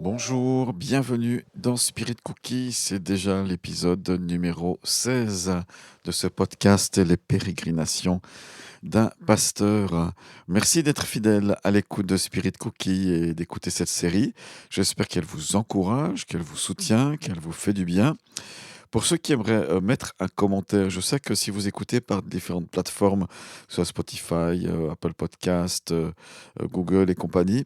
Bonjour, bienvenue dans Spirit Cookie. C'est déjà l'épisode numéro 16 de ce podcast Les pérégrinations d'un pasteur. Merci d'être fidèle à l'écoute de Spirit Cookie et d'écouter cette série. J'espère qu'elle vous encourage, qu'elle vous soutient, qu'elle vous fait du bien. Pour ceux qui aimeraient mettre un commentaire, je sais que si vous écoutez par différentes plateformes, soit Spotify, Apple Podcast, Google et compagnie,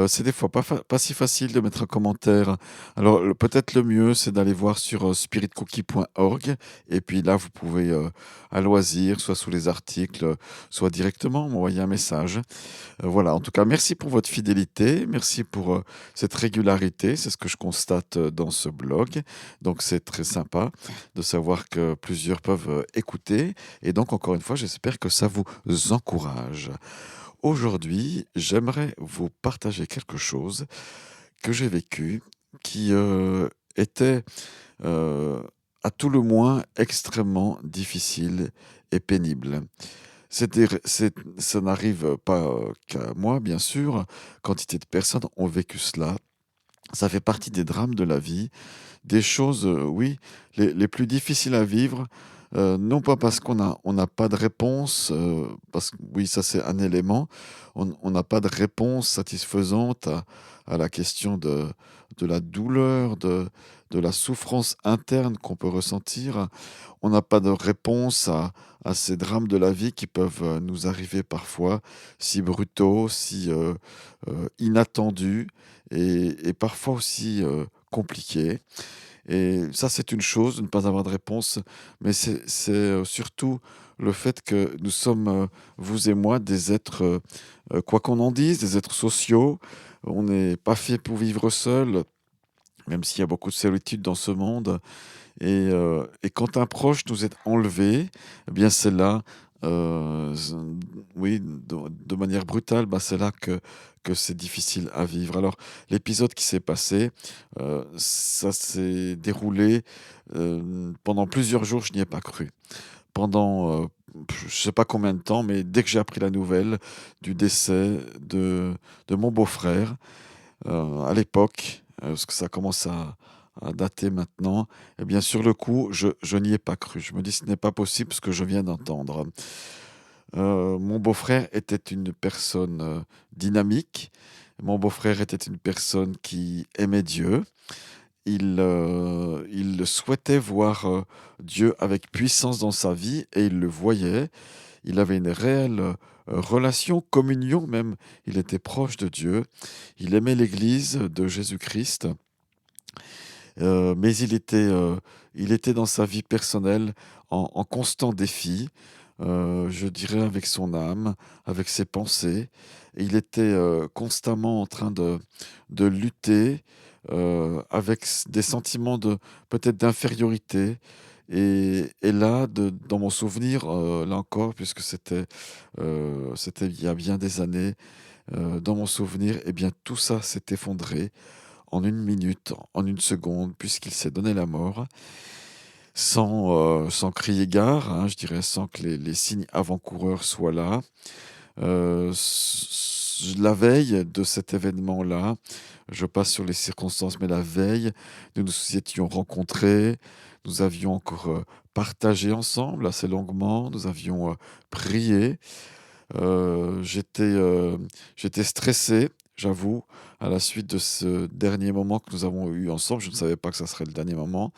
c'est des fois pas si facile de mettre un commentaire. Alors peut-être le mieux, c'est d'aller voir sur spiritcookie.org et puis là, vous pouvez à loisir, soit sous les articles, soit directement m'envoyer un message. Voilà, en tout cas, merci pour votre fidélité, merci pour cette régularité, c'est ce que je constate dans ce blog. Donc c'est très sympa de savoir que plusieurs peuvent écouter. Et donc, encore une fois, j'espère que ça vous encourage. Aujourd'hui, j'aimerais vous partager quelque chose que j'ai vécu qui était euh, à tout le moins extrêmement difficile et pénible. Ça n'arrive pas qu'à moi, bien sûr. Quantité de personnes ont vécu cela. Ça fait partie des drames de la vie, des choses, oui, les plus difficiles à vivre, non pas parce on n'a pas de réponse, parce que oui, ça c'est un élément, on n'a pas de réponse satisfaisante à la question de la douleur, de la souffrance interne qu'on peut ressentir. On n'a pas de réponse à ces drames de la vie qui peuvent nous arriver parfois si brutaux, si inattendus et parfois aussi compliqués. Et ça, c'est une chose, de ne pas avoir de réponse, mais c'est surtout le fait que nous sommes, vous et moi, des êtres, quoi qu'on en dise, des êtres sociaux. On n'est pas fait pour vivre seul, même s'il y a beaucoup de solitude dans ce monde. Et quand un proche nous est enlevé, eh bien c'est là, z oui, de manière brutale, bah, c'est là que c'est difficile à vivre. Alors l'épisode qui s'est passé, ça s'est déroulé, pendant plusieurs jours, je n'y ai pas cru. Pendant, je ne sais pas combien de temps, mais dès que j'ai appris la nouvelle du décès de mon beau-frère, à l'époque, parce que ça commence à dater maintenant, et bien sur le coup, je n'y ai pas cru. Je me dis: «Ce n'est pas possible ce que je viens d'entendre». Mon beau-frère était une personne, dynamique. Mon beau-frère était une personne qui aimait Dieu. Il souhaitait voir, Dieu avec puissance dans sa vie et il le voyait. Il avait une réelle, relation, communion même. Il était proche de Dieu. Il aimait l'Église de Jésus-Christ, mais il était dans sa vie personnelle en constant défi, je dirais avec son âme, avec ses pensées. Et il était, constamment en train de lutter, avec des sentiments de peut-être d'infériorité. Et là, dans mon souvenir, là encore, puisque c'était il y a bien des années, dans mon souvenir, eh bien, tout ça s'est effondré en une minute, en une seconde, puisqu'il s'est donné la mort, sans crier gare, hein, je dirais, sans que les signes avant-coureurs soient là. La veille de cet événement-là, je passe sur les circonstances, mais la veille, nous nous étions rencontrés, nous avions encore partagé ensemble assez longuement, nous avions prié. J'étais stressé, j'avoue, à la suite de ce dernier moment que nous avons eu ensemble. Je ne savais pas que ça serait le dernier moment,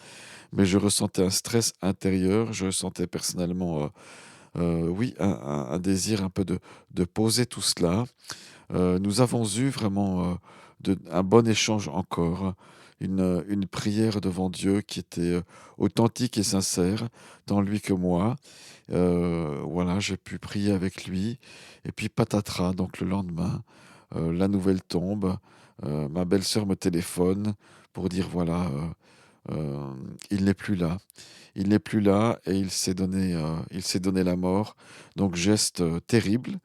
mais je ressentais un stress intérieur. Je ressentais personnellement, oui, un désir un peu de poser tout cela. Nous avons eu vraiment, un bon échange encore, une prière devant Dieu qui était, authentique et sincère, tant lui que moi. Voilà, j'ai pu prier avec lui et puis patatras, donc le lendemain, la nouvelle tombe, ma belle-sœur me téléphone pour dire voilà, il n'est plus là. Il n'est plus là et il s'est donné la mort. Donc geste terrible,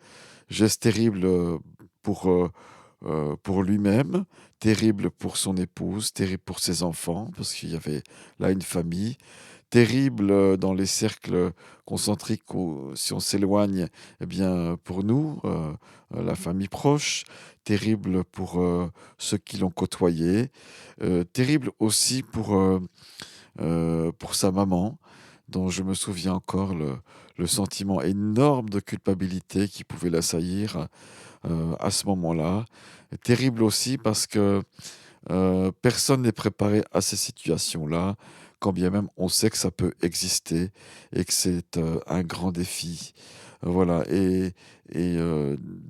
pour lui-même, terrible pour son épouse, terrible pour ses enfants, parce qu'il y avait là une famille, terrible dans les cercles concentriques où, si on s'éloigne, eh bien, pour nous, la famille proche, terrible pour ceux qui l'ont côtoyé, terrible aussi pour sa maman, dont je me souviens encore le sentiment énorme de culpabilité qui pouvait l'assaillir à ce moment-là. Terrible aussi parce que personne n'est préparé à ces situations-là, quand bien même on sait que ça peut exister et que c'est un grand défi. Voilà,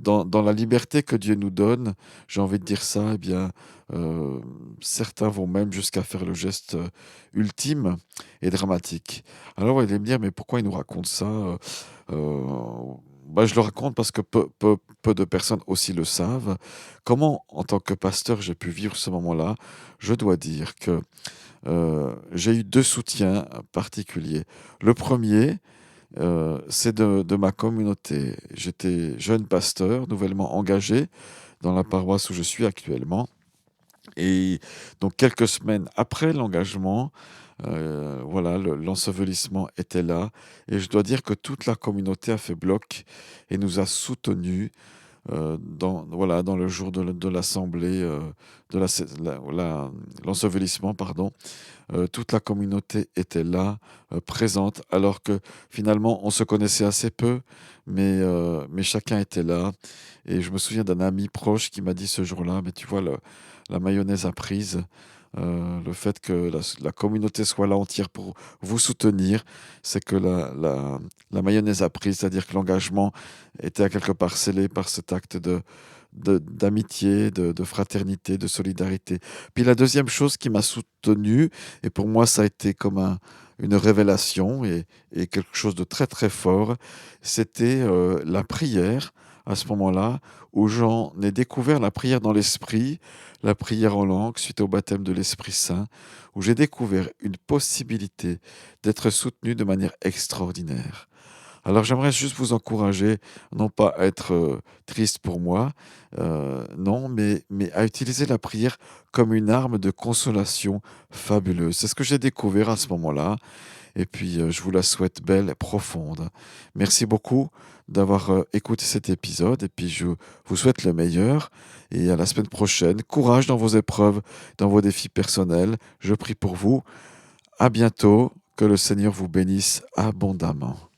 dans la liberté que Dieu nous donne, j'ai envie de dire ça, eh bien, euh, certains vont même jusqu'à faire le geste ultime et dramatique. Alors, vous allez me dire, mais pourquoi il nous raconte ça? Euh, bah, je le raconte parce que peu de personnes aussi le savent. Comment, en tant que pasteur, j'ai pu vivre ce moment-là? Je dois dire que j'ai eu deux soutiens particuliers. Le premier, c'est de ma communauté. J'étais jeune pasteur, nouvellement engagé dans la paroisse où je suis actuellement. Et donc quelques semaines après l'engagement, voilà, l'ensevelissement était là. Et je dois dire que toute la communauté a fait bloc et nous a soutenus voilà, dans le jour de l'assemblée, de l'ensevelissement, pardon. Toute la communauté était là, présente, alors que finalement on se connaissait assez peu, mais chacun était là. Et je me souviens d'un ami proche qui m'a dit ce jour-là, mais tu vois, la mayonnaise a prise. Le fait que la communauté soit là entière pour vous soutenir, c'est que la mayonnaise a pris, c'est-à-dire que l'engagement était à quelque part scellé par cet acte d'amitié, de fraternité, de solidarité. Puis la deuxième chose qui m'a soutenu, et pour moi ça a été comme une révélation et quelque chose de très très fort, c'était la prière à ce moment-là, où j'en ai découvert la prière dans l'esprit, la prière en langue suite au baptême de l'Esprit Saint, où j'ai découvert une possibilité d'être soutenu de manière extraordinaire. Alors j'aimerais juste vous encourager, non pas à être triste pour moi, non, mais à utiliser la prière comme une arme de consolation fabuleuse. C'est ce que j'ai découvert à ce moment-là. Et puis je vous la souhaite belle et profonde. Merci beaucoup d'avoir écouté cet épisode. Et puis je vous souhaite le meilleur. Et à la semaine prochaine. Courage dans vos épreuves, dans vos défis personnels. Je prie pour vous. À bientôt. Que le Seigneur vous bénisse abondamment.